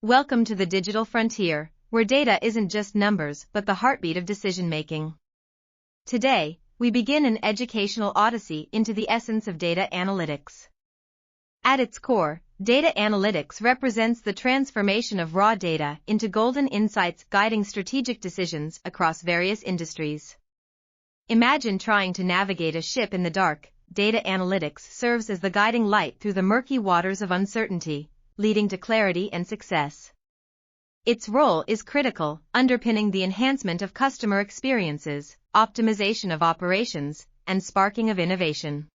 Welcome to the digital frontier, where data isn't just numbers but the heartbeat of decision-making. Today, we begin an educational odyssey into the essence of data analytics. At its core, data analytics represents the transformation of raw data into golden insights guiding strategic decisions across various industries. Imagine trying to navigate a ship in the dark. Data analytics serves as the guiding light through the murky waters of uncertainty, leading to clarity and success. Its role is critical, underpinning the enhancement of customer experiences, optimization of operations, and sparking of innovation.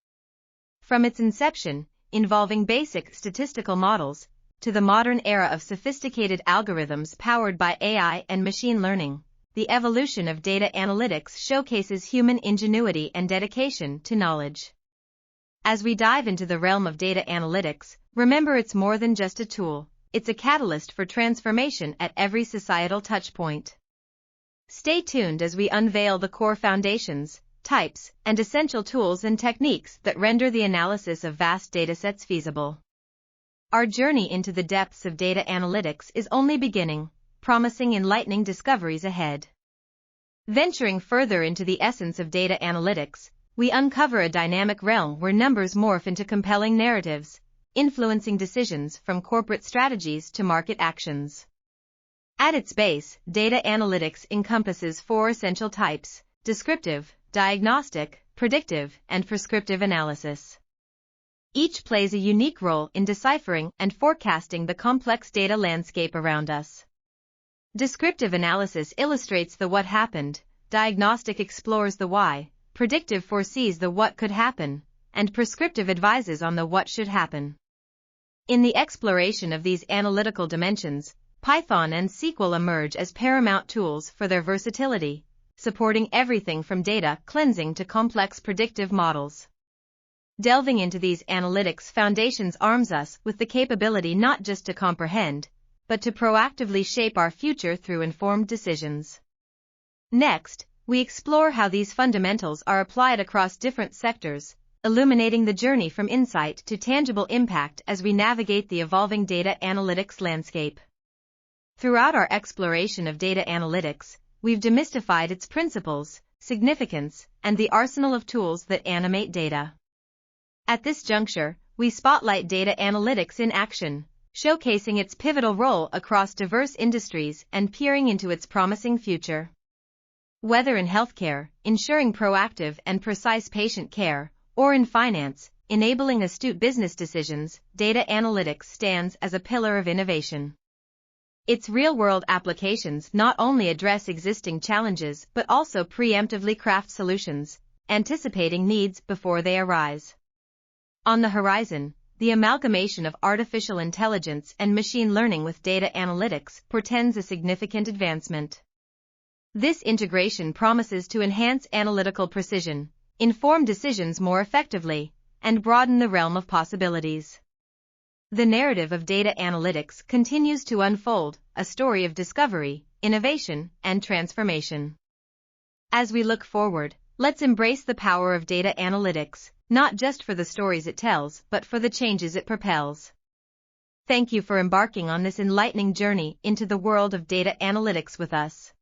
From its inception, involving basic statistical models, to the modern era of sophisticated algorithms powered by AI and machine learning, the evolution of data analytics showcases human ingenuity and dedication to knowledge. As we dive into the realm of data analytics, remember it's more than just a tool, it's a catalyst for transformation at every societal touchpoint. Stay tuned as we unveil the core foundations, types, and essential tools and techniques that render the analysis of vast datasets feasible. Our journey into the depths of data analytics is only beginning, promising enlightening discoveries ahead. Venturing further into the essence of data analytics, we uncover a dynamic realm where numbers morph into compelling narratives, influencing decisions from corporate strategies to market actions. At its base, data analytics encompasses four essential types: descriptive, diagnostic, predictive, and prescriptive analysis. Each plays a unique role in deciphering and forecasting the complex data landscape around us. Descriptive analysis illustrates the what happened, diagnostic explores the why, predictive foresees the what could happen, and prescriptive advises on the what should happen. In the exploration of these analytical dimensions, Python and SQL emerge as paramount tools for their versatility, supporting everything from data cleansing to complex predictive models. Delving into these analytics foundations arms us with the capability not just to comprehend, but to proactively shape our future through informed decisions. Next, we explore how these fundamentals are applied across different sectors, illuminating the journey from insight to tangible impact as we navigate the evolving data analytics landscape. Throughout our exploration of data analytics, we've demystified its principles, significance, and the arsenal of tools that animate data. At this juncture, we spotlight data analytics in action, showcasing its pivotal role across diverse industries and peering into its promising future. Whether in healthcare, ensuring proactive and precise patient care, or in finance, enabling astute business decisions, data analytics stands as a pillar of innovation. Its real-world applications not only address existing challenges but also preemptively craft solutions, anticipating needs before they arise. On the horizon, the amalgamation of artificial intelligence and machine learning with data analytics portends a significant advancement. This integration promises to enhance analytical precision, inform decisions more effectively, and broaden the realm of possibilities. The narrative of data analytics continues to unfold, a story of discovery, innovation, and transformation. As we look forward, let's embrace the power of data analytics, not just for the stories it tells, but for the changes it propels. Thank you for embarking on this enlightening journey into the world of data analytics with us.